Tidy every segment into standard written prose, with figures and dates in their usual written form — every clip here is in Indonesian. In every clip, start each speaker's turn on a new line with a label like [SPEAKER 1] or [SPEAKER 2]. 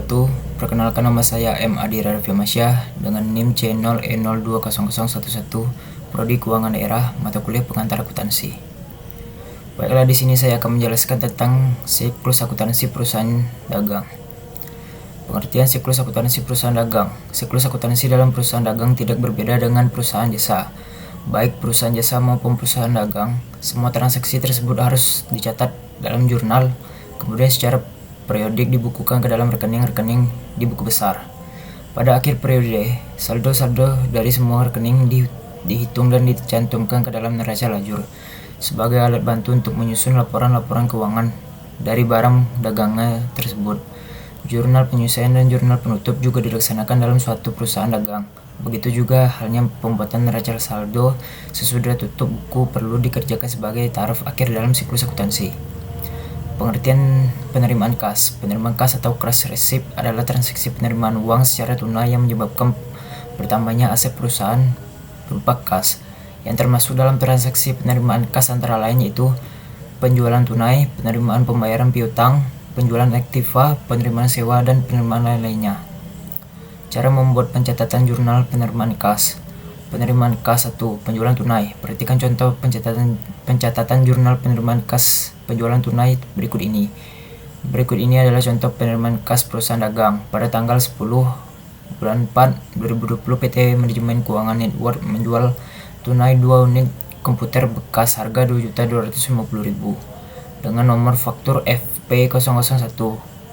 [SPEAKER 1] wabarakatuh. Perkenalkan, nama saya M. Adi Raffiamansyah dengan NIM C0E020011, Prodi Keuangan Daerah, mata kuliah pengantar akuntansi. Baiklah, di sini saya akan menjelaskan tentang siklus akuntansi perusahaan dagang. Pengertian siklus akuntansi perusahaan dagang. Siklus akuntansi dalam perusahaan dagang tidak berbeda dengan perusahaan jasa. Baik perusahaan jasa maupun perusahaan dagang, semua transaksi tersebut harus dicatat dalam jurnal, kemudian secara periodik dibukukan ke dalam rekening-rekening di buku besar. Pada akhir periode, saldo-saldo dari semua rekening dihitung dan dicantumkan ke dalam neraca lajur sebagai alat bantu untuk menyusun laporan-laporan keuangan dari barang dagangnya tersebut. Jurnal penyelesaian dan jurnal penutup juga dilaksanakan dalam suatu perusahaan dagang. Begitu juga halnya pembuatan neraca saldo sesudah tutup buku perlu dikerjakan sebagai taraf akhir dalam siklus akuntansi. Pengertian penerimaan kas. Penerimaan kas atau cash receipt adalah transaksi penerimaan uang secara tunai yang menyebabkan bertambahnya aset perusahaan berupa kas. Yang termasuk dalam transaksi penerimaan kas antara lain yaitu penjualan tunai, penerimaan pembayaran piutang, penjualan aktiva, penerimaan sewa, dan penerimaan lain-lainnya. Cara membuat pencatatan jurnal penerimaan kas. Penerimaan kas 1. Penjualan tunai. Perhatikan contoh pencatatan jurnal penerimaan kas penjualan tunai berikut ini. Berikut ini adalah contoh penerimaan kas perusahaan dagang. Pada tanggal 10 bulan 4 2020, PT Manajemen Keuangan Network menjual tunai 2 unit komputer bekas harga Rp2.250.000 dengan nomor faktur FP001.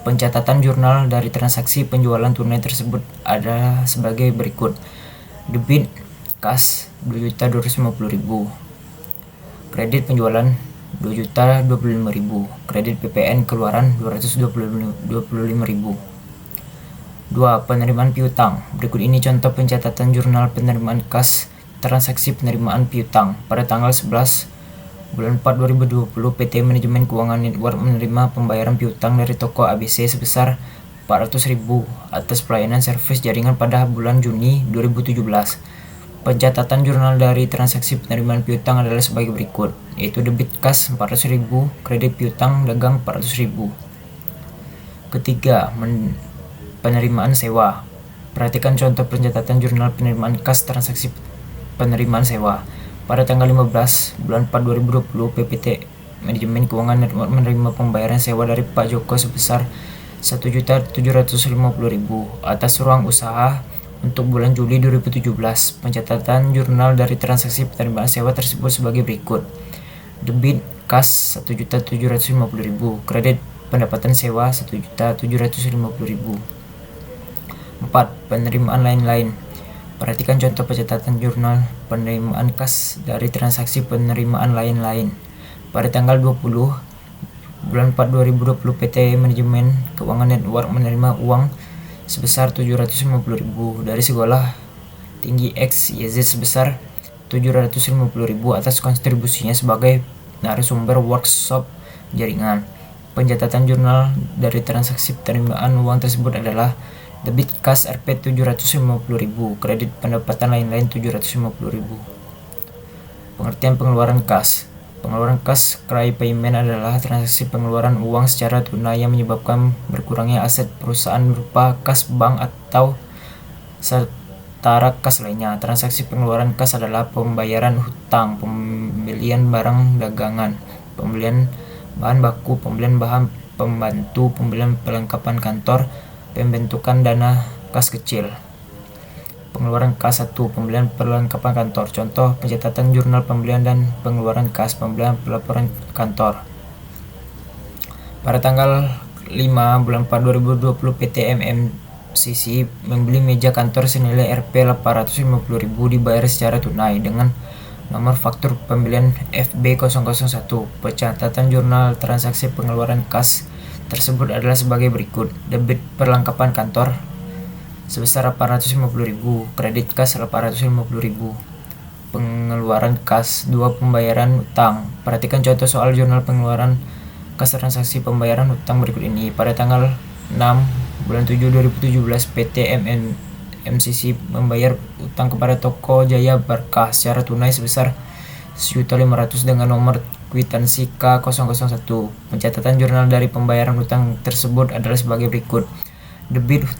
[SPEAKER 1] Pencatatan jurnal dari transaksi penjualan tunai tersebut adalah sebagai berikut. Debit kas Rp2.250.000, kredit penjualan Rp2.025.000, kredit PPN keluaran Rp225.000. 2. Penerimaan piutang. Berikut ini contoh pencatatan jurnal penerimaan kas transaksi penerimaan piutang. Pada tanggal 11 bulan 4 2020, PT Manajemen Keuangan Network menerima pembayaran piutang dari toko ABC sebesar Rp400.000 atas pelayanan servis jaringan pada bulan Juni 2017. Pencatatan jurnal dari transaksi penerimaan piutang adalah sebagai berikut, yaitu debit kas Rp400.000, kredit piutang dagang Rp400.000. Ketiga, penerimaan sewa. Perhatikan contoh pencatatan jurnal penerimaan kas transaksi penerimaan sewa. Pada tanggal 15 bulan 4 2020, PPT Manajemen Keuangan Network menerima pembayaran sewa dari Pak Joko sebesar Rp1.750.000 atas ruang usaha untuk bulan Juli 2017. Pencatatan jurnal dari transaksi penerimaan sewa tersebut sebagai berikut. Debit kas Rp1.750.000, kredit pendapatan sewa Rp1.750.000. 4. Penerimaan lain-lain. Perhatikan contoh pencatatan jurnal penerimaan kas dari transaksi penerimaan lain-lain. Pada tanggal 20 bulan 4 2020, PT Manajemen Keuangan Network menerima uang sebesar Rp750.000 dari sekolah tinggi X YZ sebesar Rp750.000 atas kontribusinya sebagai narasumber workshop jaringan. Pencatatan jurnal dari transaksi penerimaan uang tersebut adalah debit kas Rp750.000, kredit pendapatan lain-lain Rp750.000. Pengertian pengeluaran kas. Pengeluaran kas cry payment adalah transaksi pengeluaran uang secara tunai yang menyebabkan berkurangnya aset perusahaan berupa kas bank atau setara kas lainnya. Transaksi pengeluaran kas adalah pembayaran hutang, pembelian barang dagangan, pembelian bahan baku, pembelian bahan pembantu, pembelian perlengkapan kantor, pembentukan dana kas kecil. Pengeluaran kas 1. Pembelian perlengkapan kantor. Contoh pencatatan jurnal pembelian dan pengeluaran kas pembelian pelaporan kantor. Pada tanggal 5 bulan 4 2020, PT MMCC membeli meja kantor senilai Rp850.000 dibayar secara tunai dengan nomor faktur pembelian FB001. Pencatatan jurnal transaksi pengeluaran kas tersebut adalah sebagai berikut. Debit perlengkapan kantor sebesar Rp850.000, kredit kas Rp850.000. Pengeluaran kas 2. Pembayaran utang. Perhatikan contoh soal jurnal pengeluaran kas transaksi pembayaran utang berikut ini. Pada tanggal 6 bulan 7 2017, PT MMCC membayar utang kepada toko Jaya Barkah secara tunai sebesar Rp1.500.000 dengan nomor kwitansi K001. Pencatatan jurnal dari pembayaran utang tersebut adalah sebagai berikut. Debit